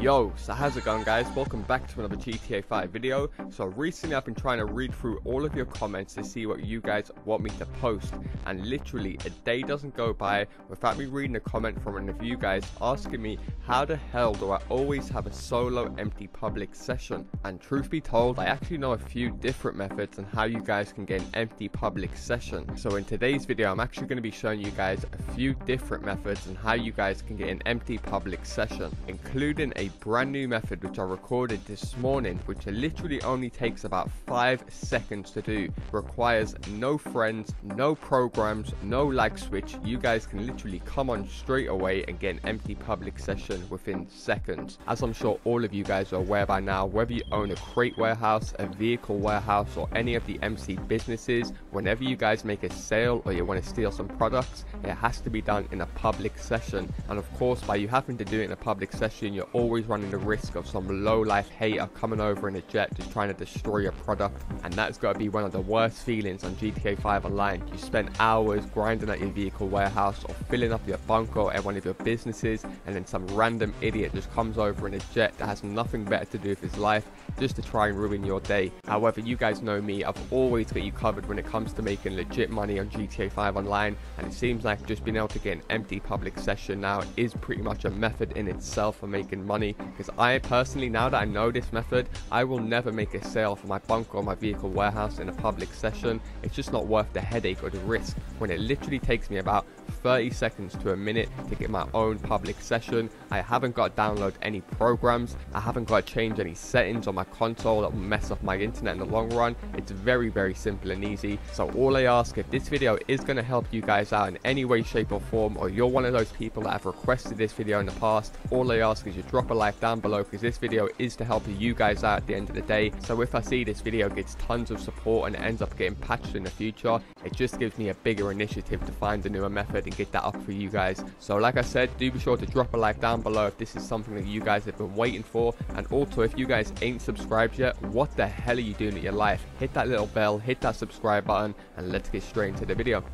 Yo, so how's it going, guys? Welcome back to another GTA 5 video. So recently I've been trying to read through all of your comments to see what you guys want me to post, and literally a day doesn't go by without me reading a comment from one of you guys asking me how the hell do I always have a solo empty public session. And truth be told, I actually know a few different methods on how you guys can get an empty public session. So in today's video I'm actually going to be showing you guys a few different methods on how you guys can get an empty public session, including a brand new method which I recorded this morning, which literally only takes about 5 seconds to do, requires no friends, no programs, no lag switch. You guys can literally come on straight away and get an empty public session within seconds. As I'm sure all of you guys are aware by now, whether you own a crate warehouse, a vehicle warehouse, or any of the MC businesses, whenever you guys make a sale or you want to steal some products, it has to be done in a public session. And of course, by you having to do it in a public session, you're always running the risk of some low life hater coming over in a jet just trying to destroy your product, and that's got to be one of the worst feelings on GTA 5 Online. You spend hours grinding at your vehicle warehouse or filling up your bunker at one of your businesses, and then some random idiot just comes over in a jet that has nothing better to do with his life just to try and ruin your day. However, you guys know me, I've always got you covered when it comes to making legit money on GTA 5 Online, and it seems like just being able to get an empty public session now is pretty much a method in itself for making money. Because I personally, now that I know this method, I will never make a sale for my bunker or my vehicle warehouse in a public session. It's just not worth the headache or the risk when it literally takes me about 30 seconds to a minute to get my own public session. I haven't got to download any programs, I haven't got to change any settings on my console that will mess up my internet in the long run. It's very simple and easy. So all I ask, if this video is going to help you guys out in any way, shape or form, or you're one of those people that have requested this video in the past, all I ask is you drop a like down below, because this video is to help you guys out at the end of the day. So if I see this video gets tons of support and it ends up getting patched in the future, it just gives me a bigger initiative to find a newer method and get that up for you guys. So like I said, do be sure to drop a like down below if this is something that you guys have been waiting for. And also, if you guys ain't subscribed yet, what the hell are you doing with your life? Hit that little bell, hit that subscribe button, and let's get straight into the video.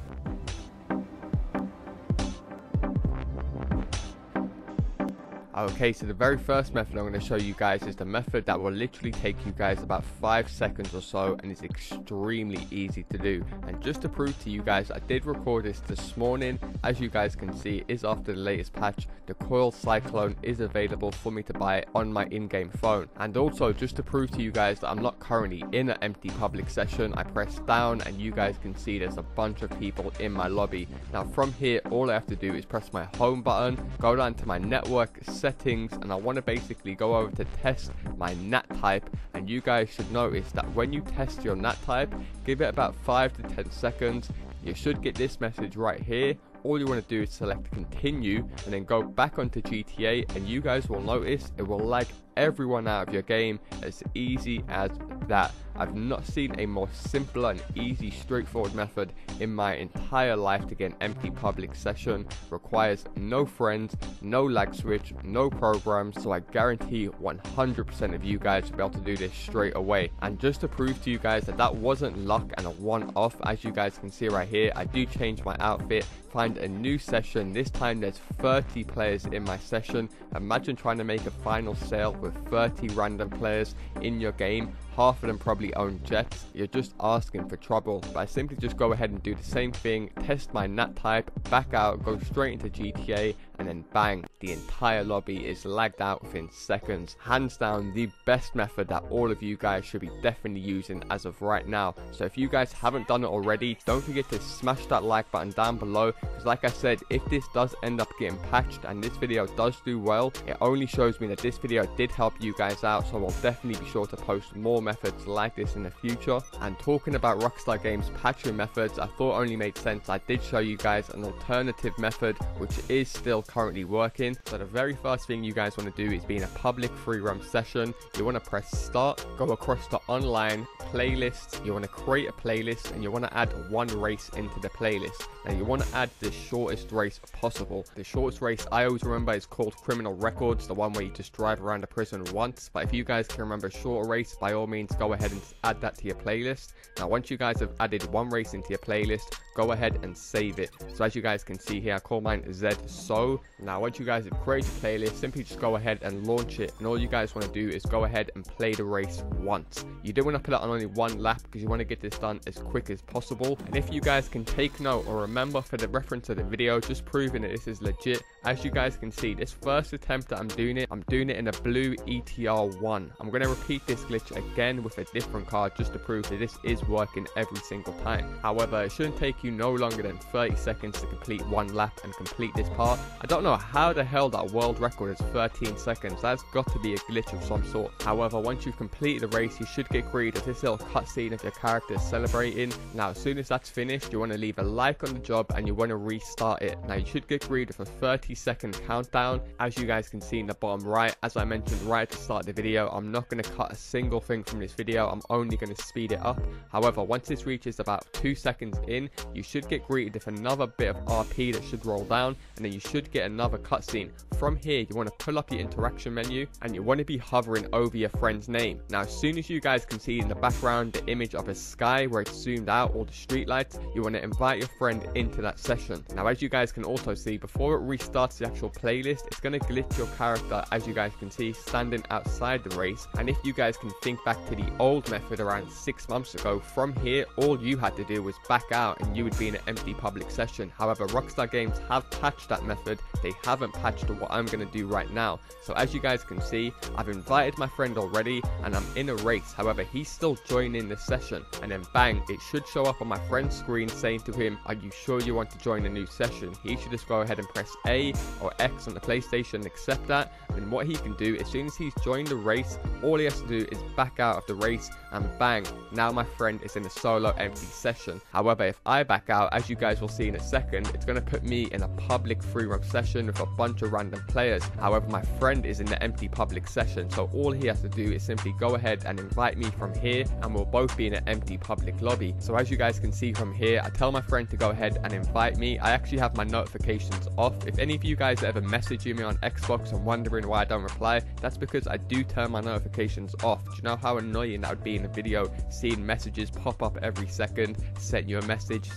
Okay, so the very first method I'm going to show you guys is the method that will literally take you guys about 5 seconds or so, and is extremely easy to do. And just to prove to you guys, I did record this morning. As you guys can see, it is after the latest patch. The Coil Cyclone is available for me to buy on my in-game phone. And also, just to prove to you guys that I'm not currently in an empty public session, I press down and you guys can see there's a bunch of people in my lobby. Now from here, all I have to do is press my home button, go down to my network settings, and I want to basically go over to test my NAT type. And you guys should notice that when you test your NAT type, give it about 5 to 10 seconds, you should get this message right here. All you want to do is select continue and then go back onto GTA, and you guys will notice it will lag everyone out of your game. As easy as that. I've not seen a more simpler and easy, straightforward method in my entire life to get an empty public session. Requires no friends, no lag switch, no programs, so I guarantee 100% of you guys will be able to do this straight away. And just to prove to you guys that that wasn't luck and a one-off, as you guys can see right here, I do change my outfit, find a new session. This time there's 30 players in my session. Imagine trying to make a final sale with 30 random players in your game. Half of them probably own jets. You're just asking for trouble. But I simply just go ahead and do the same thing, test my NAT type, back out, go straight into GTA, and then bang, the entire lobby is lagged out within seconds. Hands down the best method that all of you guys should be definitely using as of right now. So if you guys haven't done it already, don't forget to smash that like button down below, because like I said, if this does end up getting patched and this video does do well, it only shows me that this video did help you guys out. So I'll definitely be sure to post more methods like this in the future. And talking about Rockstar Games patching methods, I thought only made sense I did show you guys an alternative method which is still currently working. So the very first thing you guys want to do is be in a public free roam session. You want to press start, go across to online, playlists. You want to create a playlist and you want to add one race into the playlist. Now you want to add the shortest race possible. The shortest race I always remember is called Criminal Records, the one where you just drive around a prison once. But if you guys can remember a shorter race, by all means go ahead and add that to your playlist. Now once you guys have added one race into your playlist, go ahead and save it. So as you guys can see here, I call mine ZSO. Now once you guys have created a playlist, simply just go ahead and launch it, and all you guys want to do is go ahead and play the race once. You do want to put it on only one lap because you want to get this done as quick as possible. And if you guys can take note or remember for the reference of the video, just proving that this is legit, as you guys can see, this first attempt that I'm doing it in a blue ETR1. I'm going to repeat this glitch again with a different card just to prove that this is working every single time. However, it shouldn't take you no longer than 30 seconds to complete one lap and complete this part. I don't know how the hell that world record is 13 seconds. That's got to be a glitch of some sort. However, once you've completed the race, you should get greeted with this little cutscene of your character celebrating. Now as soon as that's finished, you want to leave a like on the job and you want to restart it. Now you should get greeted with a 30-second countdown. As you guys can see in the bottom right, as I mentioned right at the start of the video, I'm not going to cut a single thing from this video. I'm only going to speed it up. However, once this reaches about 2 seconds in, you should get greeted with another bit of RP that should roll down, and then you should get another cutscene. From here, you want to pull up your interaction menu and you want to be hovering over your friend's name. Now as soon as you guys can see in the background the image of a sky where it's zoomed out, all the street lights, you want to invite your friend into that session. Now as you guys can also see, before it restarts the actual playlist, it's going to glitch your character, as you guys can see, standing outside the race. And if you guys can think back to the old method around 6 months ago, from here all you had to do was back out and you would be in an empty public session. However, Rockstar Games have patched that method. They haven't patched what I'm going to do right now. So as you guys can see, I've invited my friend already and I'm in a race. However, he's still joining the session, and then bang, it should show up on my friend's screen saying to him, are you sure you want to join a new session? He should just go ahead and press A or X on the PlayStation and accept that. And what he can do, as soon as he's joined the race, all he has to do is back out of the race, and bang, now my friend is in a solo empty session. However, if I back out, as you guys will see in a second, it's going to put me in a public free roam session with a bunch of random players. However, my friend is in the empty public session, so all he has to do is simply go ahead and invite me from here, and we'll both be in an empty public lobby. So as you guys can see from here, I tell my friend to go ahead and invite me. I actually have my notifications off. If any of you guys ever message me on Xbox and wondering why I don't reply, that's because I do turn my notifications off. Do you know how annoying that would be in a video, seeing messages pop up every second, sent you a message.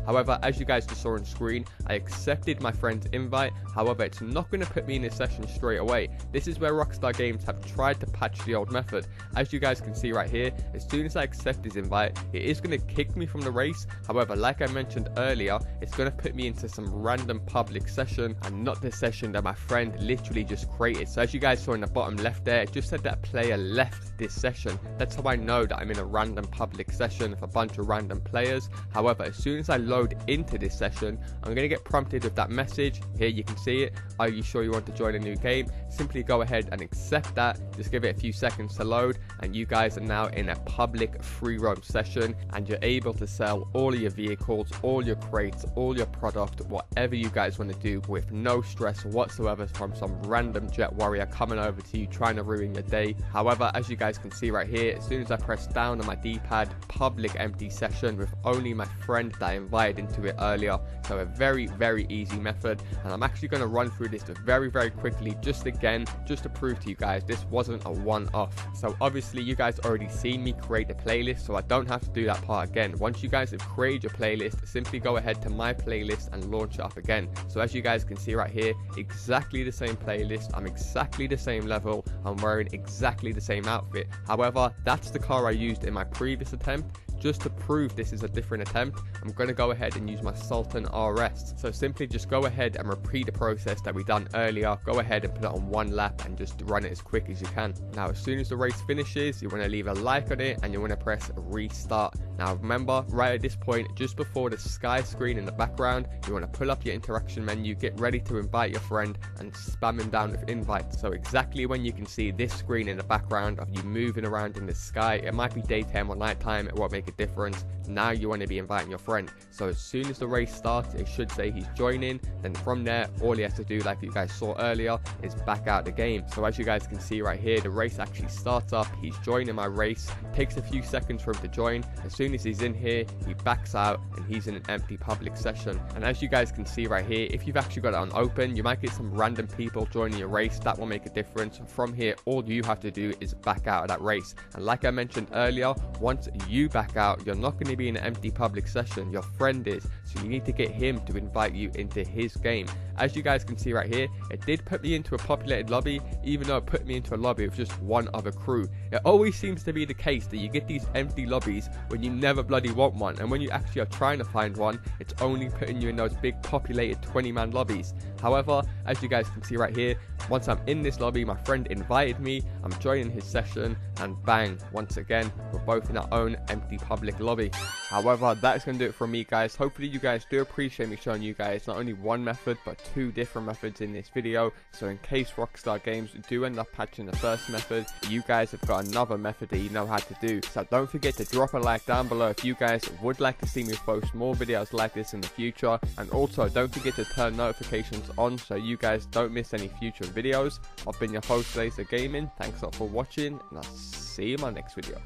However, as you guys just saw on screen, I accepted my friend's invite. However, it's not going to put me in a session straight away. This is where Rockstar Games have tried to patch the old method. As you guys can see right here, as soon as I accept his invite, it is going to kick me from the race. However, like I mentioned earlier, it's going to put me into some random public session and not the session that my friend literally just created. So as you guys saw in the bottom left there, it just said that a player left this session. That's how I know that I'm in a random public session with a bunch of random players. However, as soon as I load into this session, I'm going to get prompted with that message. Here you can see it. Are you sure you want to join a new game? Simply go ahead and accept that. Just give it a few seconds to load, and you guys are now in a public free roam session, and you're able to sell all of your vehicles, all your crates, all your product, whatever you guys want to do with no stress whatsoever from some random jet warrior coming over to you trying to ruin your day. However, as you guys can see right here, as soon as I press down on my D-pad, public empty session with only my friend that I invited into it earlier. So a very easy method, and I'm actually going to run through this very quickly just to prove to you guys this wasn't a one-off. So obviously you guys already seen me create a playlist, so I don't have to do that part again. Once you guys have created your playlist, simply go ahead to my playlist and launch it up again. So as you guys can see right here, exactly the same playlist, I'm exactly the same level, I'm wearing exactly the same outfit. However, that's the car I used in my previous attempt. Just to prove this is a different attempt, I'm going to go ahead and use my Sultan RS. So simply just go ahead and repeat the process that we done earlier. Go ahead and put it on one lap and just run it as quick as you can. Now as soon as the race finishes, you want to leave a like on it and you want to press restart. Now remember, right at this point, just before the sky screen in the background, you want to pull up your interaction menu, get ready to invite your friend and spam him down with invites. So exactly when you can see this screen in the background of you moving around in the sky, it might be daytime or nighttime, it won't make a difference. Now you want to be inviting your friend. So as soon as the race starts, it should say he's joining. Then from there, all he has to do, like you guys saw earlier, is back out the game. So as you guys can see right here, the race actually starts up. He's joining my race. It takes a few seconds for him to join. As soon as he's in here, he backs out and he's in an empty public session. And as you guys can see right here, if you've actually got it on open, you might get some random people joining your race. That will make a difference. From here, all you have to do is back out of that race. And like I mentioned earlier, once you back out, you're not going to be in an empty public session, your friend is, so you need to get him to invite you into his game. As you guys can see right here, it did put me into a populated lobby, even though it put me into a lobby with just one other crew. It always seems to be the case that you get these empty lobbies when you never bloody want one, and when you actually are trying to find one, it's only putting you in those big populated 20-man lobbies. However, as you guys can see right here, once I'm in this lobby, my friend invited me, I'm joining his session, and bang, once again, we're both in our own empty public lobby. However, that's going to do it for me, guys. Hopefully you guys do appreciate me showing you guys not only one method, but two different methods in this video. So in case Rockstar Games do end up patching the first method, you guys have got another method that you know how to do. So don't forget to drop a like down below if you guys would like to see me post more videos like this in the future. And also don't forget to turn notifications on so you guys don't miss any future videos. I've been your host, Laser Gaming. Thanks a lot for watching, and I'll see you in my next video.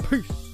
Peace!